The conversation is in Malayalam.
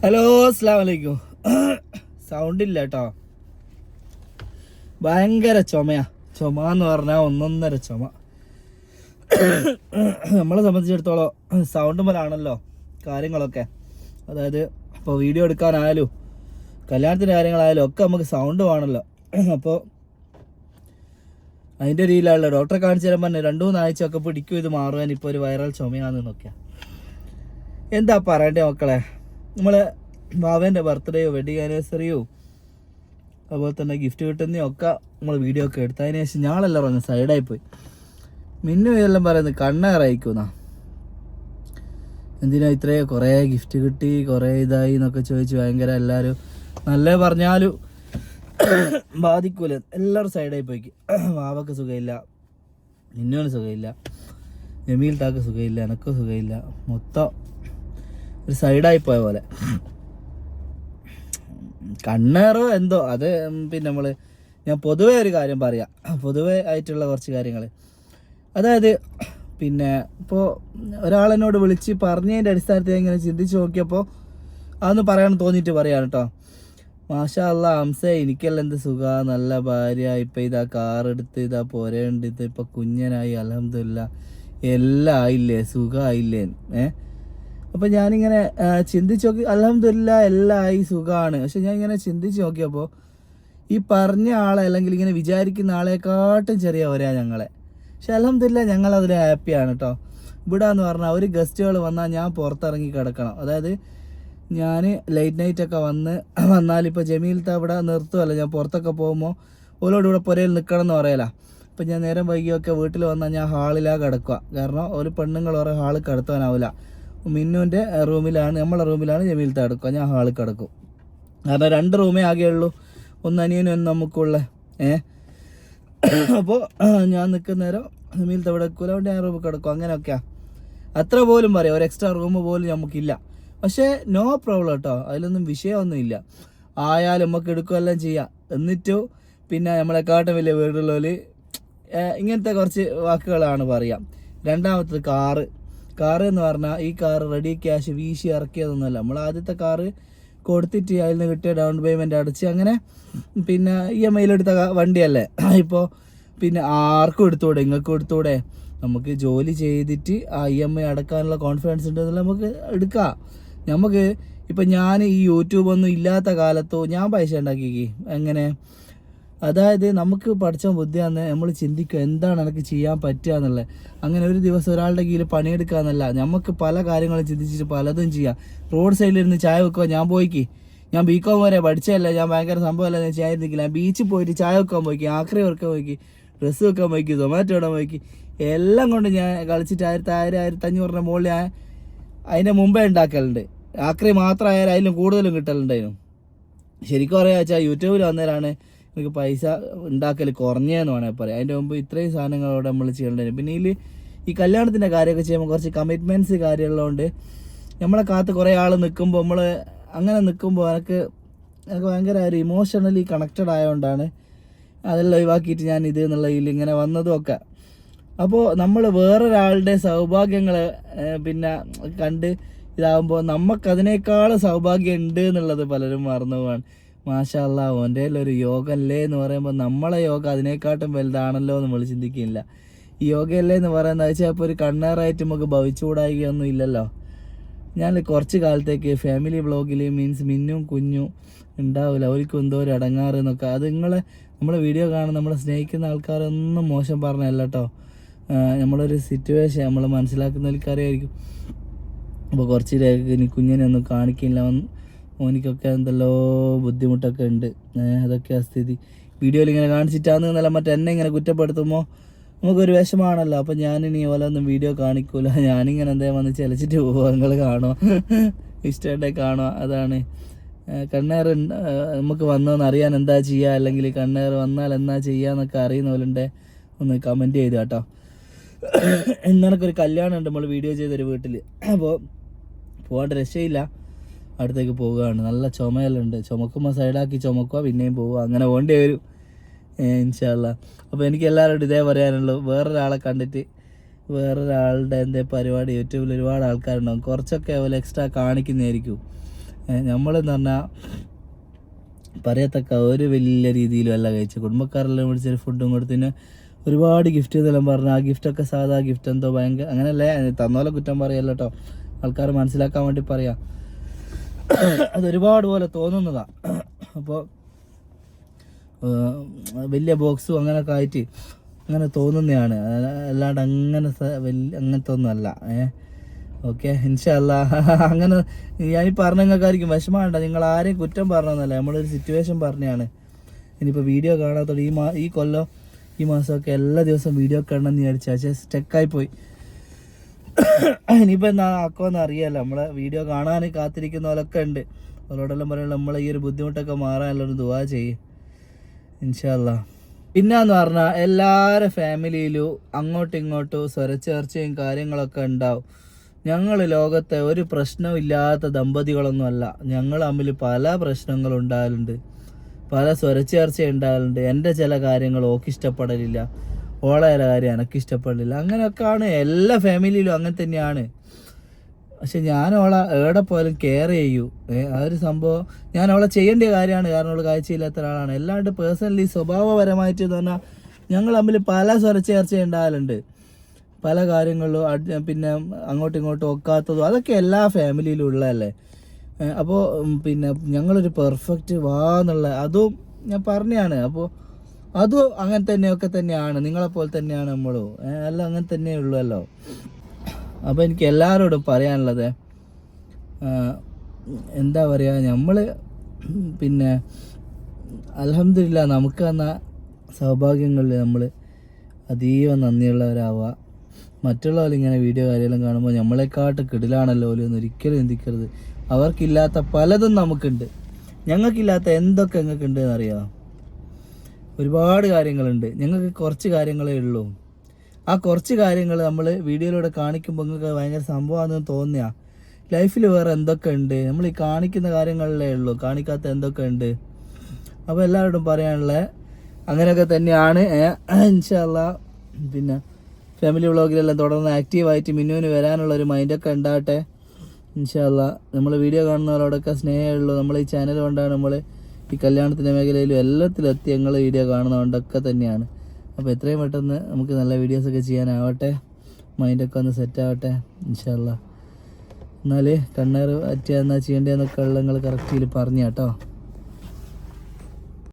ഹലോ, അസ്സലാമു അലൈക്കും. സൗണ്ട് ഇല്ല കേട്ടോ, ഭയങ്കര ചുമയാ. ചുമ എന്ന് പറഞ്ഞാൽ ഒന്നൊന്നര ചുമ. നമ്മളെ സംബന്ധിച്ചിടത്തോളം സൗണ്ട് പോലാണല്ലോ കാര്യങ്ങളൊക്കെ. അതായത് ഇപ്പോൾ വീഡിയോ എടുക്കാനായാലും കല്യാണത്തിൻ്റെ കാര്യങ്ങളായാലും ഒക്കെ നമുക്ക് സൗണ്ട് വേണമല്ലോ. അപ്പോൾ അതിൻ്റെ രീതിയിലുള്ള ഡോക്ടറെ കാണിച്ചു തരാൻ പറഞ്ഞു 2-3 ആഴ്ചയൊക്കെ പിടിക്കും ഇത് മാറുവാൻ. ഇപ്പോൾ ഒരു വൈറൽ ചുമയാണെന്നൊക്കെയാണ്. എന്താ പറയണ്ടേ മക്കളെ, നമ്മൾ ബാവേൻ്റെ ബർത്ത്ഡേയോ വെഡിങ് ആനിവേഴ്സറിയോ അതുപോലെ തന്നെ ഗിഫ്റ്റ് കിട്ടുന്നയോ ഒക്കെ നമ്മൾ വീഡിയോ ഒക്കെ എടുത്ത് അതിന് ശേഷം ഞാളെല്ലാം പറഞ്ഞു സൈഡായിപ്പോയി. മിന്നു ഇതെല്ലാം പറയുന്നത് കണ്ണേറായിക്കുന്നാ, എന്തിനാ ഇത്രയും കുറേ ഗിഫ്റ്റ് കിട്ടി കുറേ ഇതായി എന്നൊക്കെ ചോദിച്ച് ഭയങ്കര എല്ലാവരും നല്ല പറഞ്ഞാലും ബാധിക്കൂല. എല്ലാവരും സൈഡായി പോയിക്ക്. വാവക്ക് സുഖമില്ല, മിന്നുവിന് സുഖമില്ല, ജമീൽ താക്ക് സുഖമില്ല, എനക്ക് സുഖമില്ല. മൊത്തം ഒരു സൈഡായി പോയ പോലെ. കണ്ണേറോ എന്തോ അത്. പിന്നെ ഞാൻ പൊതുവേ ഒരു കാര്യം പറയാം, പൊതുവേ ആയിട്ടുള്ള കുറച്ച് കാര്യങ്ങൾ. അതായത് പിന്നെ ഇപ്പോൾ ഒരാളെന്നോട് വിളിച്ച് പറഞ്ഞതിൻ്റെ അടിസ്ഥാനത്തിൽ ഇങ്ങനെ ചിന്തിച്ച് നോക്കിയപ്പോൾ അതൊന്ന് പറയാൻ തോന്നിയിട്ട് പറയാണ് കേട്ടോ. മാഷാ അല്ലാ ഹംസേ, എനിക്കെല്ലാം എന്ത് സുഖമാണ്, നല്ല ഭാര്യ, ഇപ്പം ഇതാ കാറെടുത്ത് ഇതാ പോരേണ്ട, ഇത് ഇപ്പം കുഞ്ഞനായി, അൽഹംദുലില്ലാ എല്ലാം ആയില്ലേ, സുഖമായില്ലേ. അപ്പം ഞാനിങ്ങനെ ചിന്തിച്ച് നോക്കി, അൽഹംദുലില്ലാ എല്ലാം ആയി, സുഖമാണ്. പക്ഷെ ഞാൻ ഇങ്ങനെ ചിന്തിച്ച് നോക്കിയപ്പോൾ ഈ പറഞ്ഞ ആളെ അല്ലെങ്കിൽ ഇങ്ങനെ വിചാരിക്കുന്ന ആളെക്കാട്ടും ചെറിയവരാ ഞങ്ങളെ. പക്ഷെ അൽഹംദുലില്ലാ ഞങ്ങളതിൽ ഹാപ്പിയാണ് കേട്ടോ. ഇവിടെ എന്ന് പറഞ്ഞാൽ ഒരു ഗസ്റ്റുകൾ വന്നാൽ ഞാൻ പുറത്തിറങ്ങി കിടക്കണം. അതായത് ഞാൻ ലേറ്റ് നൈറ്റൊക്കെ വന്നാലിപ്പോൾ ജമീലത്തെ അവിടെ നിർത്തുമല്ലോ, ഞാൻ പുറത്തൊക്കെ പോകുമ്പോൾ ഓരോട് ഇവിടെ പുരയിൽ നിൽക്കണം എന്ന് പറയല. ഇപ്പം ഞാൻ നേരം വൈകിയൊക്കെ വീട്ടിൽ വന്നാൽ ഞാൻ ഹാളിലാണ് കിടക്കുക. കാരണം ഒരു പെണ്ണുങ്ങൾ കുറേ ഹാളിൽ കിടത്താനാവില്ല. മിന്നുവിൻ്റെ റൂമിലാണ്, നമ്മളെ റൂമിലാണ് ജമീലത്തെ കിടക്കുക, ഞാൻ ഹാളിൽ കിടക്കും. കാരണം 2 റൂമേ ആകെ ഉള്ളൂ, ഒന്ന് അനിയനും ഒന്ന് നമുക്കുള്ള. അപ്പോൾ ഞാൻ നിൽക്കുന്ന നേരം ജമീലത്തെ ഇവിടെ വെക്കൂല, അവിടെ ഞാൻ റൂമിൽ കിടക്കും. അങ്ങനെയൊക്കെയാണ്. അത്ര പോലും പറയാം, ഒരു എക്സ്ട്രാ റൂം പോലും നമുക്കില്ല. പക്ഷേ നോ പ്രോബ്ലം കേട്ടോ, അതിലൊന്നും വിഷയമൊന്നുമില്ല. ആയാലും നമുക്ക് എടുക്കുകയെല്ലാം ചെയ്യാം. എന്നിട്ടും പിന്നെ നമ്മളെക്കാട്ടും വലിയ വീടുള്ളവർ ഇങ്ങനത്തെ കുറച്ച് വാക്കുകളാണ് പറയാം. രണ്ടാമത്തത് കാറ് എന്ന് പറഞ്ഞാൽ ഈ കാറ് റെഡി ക്യാഷ് വീശി ഇറക്കിയതൊന്നുമല്ല. നമ്മൾ ആദ്യത്തെ കാറ് കൊടുത്തിട്ട് അതിൽ നിന്ന് കിട്ടിയ ഡൗൺ പേയ്മെൻറ്റ് അടച്ച് അങ്ങനെ പിന്നെ EMI എടുത്ത വണ്ടിയല്ലേ. ഇപ്പോൾ പിന്നെ ആർക്കും എടുത്തൂടെ, ഇങ്ങൾക്കും എടുത്തൂടെ. നമുക്ക് ജോലി ചെയ്തിട്ട് ആ EMI അടക്കാനുള്ള കോൺഫിഡൻസ് ഉണ്ടെന്നുള്ള നമുക്ക് എടുക്കാം. നമുക്ക് ഇപ്പം ഞാൻ ഈ യൂട്യൂബൊന്നും ഇല്ലാത്ത കാലത്തോ ഞാൻ പൈസ ഉണ്ടാക്കി എങ്ങനെ, അതായത് നമുക്ക് പഠിച്ച ബുദ്ധിയാന്ന് നമ്മൾ ചിന്തിക്കുക എന്താണ് എനിക്ക് ചെയ്യാൻ പറ്റുക എന്നുള്ളത്. അങ്ങനെ ഒരു ദിവസം ഒരാളുടെ കീഴിൽ പണിയെടുക്കുക എന്നല്ല, നമുക്ക് പല കാര്യങ്ങളും ചിന്തിച്ചിട്ട് പലതും ചെയ്യാം. റോഡ് സൈഡിലിരുന്ന് ചായ വെക്കുക, ഞാൻ BCom വരെ പഠിച്ചതല്ല, ഞാൻ ഭയങ്കര സംഭവമല്ല, ഞാൻ ചായ നിൽക്കില്ല. ബീച്ചിൽ പോയിട്ട് ചായ വെക്കാൻ പോയിക്ക്, ആക്രി വെക്കാൻ പോയിക്ക്, ഡ്രസ്സ് വെക്കാൻ പോയിക്ക്, സൊമാറ്റോ ഇടാൻ പോയിക്ക്, എല്ലാം കൊണ്ട് ഞാൻ കളിച്ചിട്ട് 1000-1500 മുകളിൽ ഞാൻ അതിൻ്റെ മുമ്പേ ഉണ്ടാക്കലുണ്ട്. ആക്രി മാത്രമായാലും അതിലും കൂടുതലും കിട്ടലുണ്ടായിരുന്നു. ശരിക്കും പറയാ വെച്ചാൽ യൂട്യൂബിൽ വന്നേരാണ് എനിക്ക് പൈസ ഉണ്ടാക്കൽ കുറഞ്ഞതെന്ന് വേണമെങ്കിൽ പറയാം. അതിൻ്റെ മുമ്പ് ഇത്രയും സാധനങ്ങളോടെ നമ്മൾ ചെയ്യേണ്ടത്. പിന്നെ ഈ കല്യാണത്തിൻ്റെ കാര്യമൊക്കെ ചെയ്യുമ്പോൾ കുറച്ച് കമ്മിറ്റ്മെൻറ്റ്സ് കാര്യമുള്ളതുകൊണ്ട് നമ്മളെ കാത്ത് കുറേ ആൾ നിൽക്കുമ്പോൾ അങ്ങനെ നിൽക്കുമ്പോൾ എനിക്ക് ഭയങ്കര ഒരു ഇമോഷണലി കണക്റ്റഡ് ആയതുകൊണ്ടാണ് അതെല്ലാം ഒഴിവാക്കിയിട്ട് ഞാൻ ഇത് എന്നുള്ള ഇങ്ങനെ വന്നതും ഒക്കെ. അപ്പോൾ നമ്മൾ വേറൊരാളുടെ സൗഭാഗ്യങ്ങൾ പിന്നെ കണ്ട് ഇതാകുമ്പോൾ നമുക്കതിനേക്കാൾ സൗഭാഗ്യം ഉണ്ട് എന്നുള്ളത് പലരും മറന്നു പോവാണ്. മാഷാ അല്ലാ ഓൻ്റെ ഒരു യോഗ അല്ലേ എന്ന് പറയുമ്പോൾ നമ്മളെ യോഗ അതിനേക്കാട്ടും വലുതാണല്ലോ എന്ന് നമ്മൾ ചിന്തിക്കുന്നില്ല. ഈ യോഗയല്ലേ എന്ന് പറയുന്നത് വെച്ചാൽ ഇപ്പോൾ ഒരു കണ്ണേറായിട്ട് നമുക്ക് ഭവിച്ചുകൂടായികയൊന്നും ഇല്ലല്ലോ. ഞാൻ കുറച്ച് കാലത്തേക്ക് ഫാമിലി വ്ളോഗിൽ മീൻസ് മിന്നും കുഞ്ഞും ഉണ്ടാവില്ല, അവർക്കും എന്തോ ഒരു അടങ്ങാറ് എന്നൊക്കെ. അത് നമ്മളെ വീഡിയോ കാണുന്ന നമ്മളെ സ്നേഹിക്കുന്ന ആൾക്കാരൊന്നും മോശം പറഞ്ഞല്ല കേട്ടോ. നമ്മളൊരു സിറ്റുവേഷൻ നമ്മൾ മനസ്സിലാക്കുന്നവർക്കറിയായിരിക്കും. അപ്പോൾ കുറച്ച് കുഞ്ഞിനെ ഒന്നും കാണിക്കില്ല, ഓനിക്കൊക്കെ എന്തെല്ലോ ബുദ്ധിമുട്ടൊക്കെ ഉണ്ട്. അതൊക്കെ ആ സ്ഥിതി. വീഡിയോയിൽ ഇങ്ങനെ കാണിച്ചിട്ടാന്ന് എന്നല്ല, എന്നെ ഇങ്ങനെ കുറ്റപ്പെടുത്തുമ്പോൾ നമുക്കൊരു വിഷമാണല്ലോ. അപ്പോൾ ഞാനിനി ഓല ഒന്നും വീഡിയോ കാണിക്കൂല, ഞാനിങ്ങനെ എന്തേലും വന്ന് ചലിച്ചിട്ട് പോകുക, നിങ്ങൾ കാണുക, ഇഷ്ടമായിട്ടേ കാണുക. അതാണ് കണ്ണേർ നമുക്ക് വന്നതെന്ന് അറിയാൻ എന്താ ചെയ്യുക, അല്ലെങ്കിൽ കണ്ണേർ വന്നാൽ എന്താ ചെയ്യുക എന്നൊക്കെ അറിയുന്ന പോലുണ്ടെ ഒന്ന് കമൻറ്റ് ചെയ്തു കേട്ടോ. ഇന്നൊരു കല്യാണം ഉണ്ട് നമ്മൾ വീഡിയോ ചെയ്തൊരു വീട്ടിൽ. അപ്പോൾ പോകാണ്ട് രക്ഷയില്ല, അടുത്തേക്ക് പോവുകയാണ്. നല്ല ചുമയെല്ലാം ചുമക്കുമ്പോൾ സൈഡാക്കി ചുമക്കുക, പിന്നെയും പോവുക, അങ്ങനെ പോകേണ്ടി വരും ഇൻഷാ അല്ലാ. അപ്പോൾ എനിക്ക് എല്ലാവരോടും ഇതേ പറയാനുള്ളൂ, വേറൊരാളെ കണ്ടിട്ട് വേറൊരാളുടെ പരിപാടി യൂട്യൂബിൽ ഒരുപാട് ആൾക്കാരുണ്ടാവും, കുറച്ചൊക്കെ അതുപോലെ എക്സ്ട്രാ കാണിക്കുന്നതായിരിക്കും. നമ്മളെന്ന് പറഞ്ഞാൽ പറയത്തക്ക ഒരു വലിയ രീതിയിലും അല്ല കഴിച്ചത്. കുടുംബക്കാരെല്ലാം വിളിച്ചൊരു ഫുഡും കൊടുത്തിന് ഒരുപാട് ഗിഫ്റ്റ് എന്നെല്ലാം പറഞ്ഞു. ആ ഗിഫ്റ്റൊക്കെ സാധാ ഗിഫ്റ്റ് എന്തോ ഭയങ്കര അങ്ങനെയല്ലേ, തന്നോലെ കുറ്റം പറയല്ല കേട്ടോ, ആൾക്കാർ മനസ്സിലാക്കാൻ വേണ്ടി പറയാം. അതൊരുപാട് പോലെ തോന്നുന്നതാണ്. അപ്പോൾ വലിയ ബോക്സും അങ്ങനെയൊക്കെ ആയിട്ട് അങ്ങനെ തോന്നുന്നതാണ്, അല്ലാണ്ട് അങ്ങനെ അങ്ങനത്തെ ഒന്നും അല്ല. ഓക്കെ, ഇൻഷാ അല്ലാ. അങ്ങനെ ഞാൻ പറഞ്ഞ നിങ്ങൾക്കായിരിക്കും വിഷമമുണ്ട, നിങ്ങൾ ആരെയും കുറ്റം പറഞ്ഞതല്ല, നമ്മളൊരു സിറ്റുവേഷൻ പറഞ്ഞതാണ്. ഇനിയിപ്പോൾ വീഡിയോ കാണാത്തോടെ ഈ കൊല്ലം ഈ മാസമൊക്കെ എല്ലാ ദിവസവും വീഡിയോ കാണണമെന്ന് വിചാരിച്ചു, പക്ഷേ സ്റ്റക്കായിപ്പോയി. ഇനിയിപ്പോൾ എന്നാ ആക്കുമെന്ന് അറിയാമല്ലോ, നമ്മളെ വീഡിയോ കാണാൻ കാത്തിരിക്കുന്ന പോലൊക്കെ ഉണ്ട്. അവരോടെല്ലാം പറയുമ്പോൾ നമ്മളെ ഈ ഒരു ബുദ്ധിമുട്ടൊക്കെ മാറാനുള്ളൊരു ദുആ ചെയ്യും ഇൻഷാ അല്ലാ. പിന്നെന്ന് പറഞ്ഞാൽ എല്ലാവരുടെ ഫാമിലിയിലും അങ്ങോട്ടും ഇങ്ങോട്ടും സ്വരച്ചേർച്ചയും കാര്യങ്ങളൊക്കെ ഉണ്ടാവും. ഞങ്ങൾ ലോകത്തെ ഒരു പ്രശ്നമില്ലാത്ത ദമ്പതികളൊന്നുമല്ല. ഞങ്ങൾ തമ്മിൽ പല പ്രശ്നങ്ങളും ഉണ്ടാകലുണ്ട്, പല സ്വരച്ചേർച്ച ഉണ്ടാകലുണ്ട്. എൻ്റെ ചില കാര്യങ്ങൾ ഓക്ക് ഇഷ്ടപ്പെടലില്ല, ഓളെ ചില കാര്യം എനിക്കിഷ്ടപ്പെടില്ല. അങ്ങനെയൊക്കെയാണ് എല്ലാ ഫാമിലിയിലും, അങ്ങനെ തന്നെയാണ്. പക്ഷെ ഞാൻ അവളെ എവിടെ പോയാലും കെയർ ചെയ്യൂ. ആ ഒരു സംഭവം ഞാൻ അവളെ ചെയ്യേണ്ട കാര്യമാണ്, കാരണം അവൾ കാഴ്ചയില്ലാത്ത ഒരാളാണ്. അല്ലാണ്ട് പേഴ്സണലി സ്വഭാവപരമായിട്ട് എന്ന് പറഞ്ഞാൽ ഞങ്ങൾ തമ്മിൽ പല സ്വരച്ചേർച്ച ഉണ്ടാകലുണ്ട്, പല കാര്യങ്ങളിലും. പിന്നെ അങ്ങോട്ടും ഇങ്ങോട്ടും ഒക്കാത്തതും അതൊക്കെ എല്ലാ ഫാമിലിയിലും ഉള്ളതല്ലേ. അപ്പോൾ പിന്നെ ഞങ്ങളൊരു പെർഫെക്റ്റ് എന്നുള്ള അതും ഞാൻ പറഞ്ഞതാണ്. അപ്പോൾ അതും അങ്ങനെ തന്നെയൊക്കെ തന്നെയാണ്, നിങ്ങളെപ്പോലെ തന്നെയാണ് നമ്മളും, എല്ലാം അങ്ങനെ തന്നെ ഉള്ളല്ലോ. അപ്പോൾ എനിക്ക് എല്ലാവരോടും പറയാനുള്ളത് എന്താ പറയുക, നമ്മൾ പിന്നെ അൽഹംദുലില്ലാ നമുക്ക് തന്ന സൗഭാഗ്യങ്ങളിൽ നമ്മൾ അതീവ നന്ദിയുള്ളവരാവുക. മറ്റുള്ളവരിങ്ങനെ വീഡിയോ കാര്യമെല്ലാം കാണുമ്പോൾ നമ്മളെക്കാട്ട് കിടിലാണല്ലോ എന്ന് ഒരിക്കലും ചിന്തിക്കരുത്. അവർക്കില്ലാത്ത പലതും നമുക്കുണ്ട്, ഞങ്ങൾക്കില്ലാത്ത എന്തൊക്കെ ഞങ്ങൾക്കുണ്ട് എന്നറിയാം. ഒരുപാട് കാര്യങ്ങളുണ്ട്, ഞങ്ങൾക്ക് കുറച്ച് കാര്യങ്ങളേ ഉള്ളൂ. ആ കുറച്ച് കാര്യങ്ങൾ നമ്മൾ വീഡിയോയിലൂടെ കാണിക്കുമ്പോൾ നിങ്ങൾക്ക് ഭയങ്കര സംഭവമാണെന്ന് തോന്നിയാ. ലൈഫിൽ വേറെ എന്തൊക്കെ ഉണ്ട്, നമ്മൾ ഈ കാണിക്കുന്ന കാര്യങ്ങളിലേ ഉള്ളൂ, കാണിക്കാത്ത എന്തൊക്കെ ഉണ്ട്. അപ്പോൾ എല്ലാവരോടും പറയാനുള്ള അങ്ങനെയൊക്കെ തന്നെയാണ് ഇൻഷാ അല്ലാ. പിന്നെ ഫാമിലി വ്ളോഗിലെല്ലാം തുടർന്ന് ആക്റ്റീവായിട്ട് മിന്നുവിന് വരാനുള്ളൊരു മൈൻഡൊക്കെ ഉണ്ടാകട്ടെ ഇൻഷാ അല്ലാ. നമ്മൾ വീഡിയോ കാണുന്നവരോടൊക്കെ സ്നേഹമുള്ളൂ. നമ്മൾ ഈ ചാനൽ കൊണ്ടാണ് നമ്മൾ ഈ കല്യാണത്തിൻ്റെ മേഖലയിലും എല്ലാത്തിലും എത്തി, ഞങ്ങൾ വീഡിയോ കാണുന്നതുകൊണ്ടൊക്കെ തന്നെയാണ്. അപ്പോൾ എത്രയും പെട്ടെന്ന് നമുക്ക് നല്ല വീഡിയോസൊക്കെ ചെയ്യാനാവട്ടെ, മൈൻഡൊക്കെ ഒന്ന് സെറ്റാവട്ടെ ഇൻഷാ അല്ലാ. എന്നാൽ കണ്ണേർ അറ്റിയാ എന്നാ ചെയ്യേണ്ടതെന്നൊക്കെ ഉള്ള നിങ്ങൾ കറക്റ്റിൽ പറഞ്ഞു കേട്ടോ.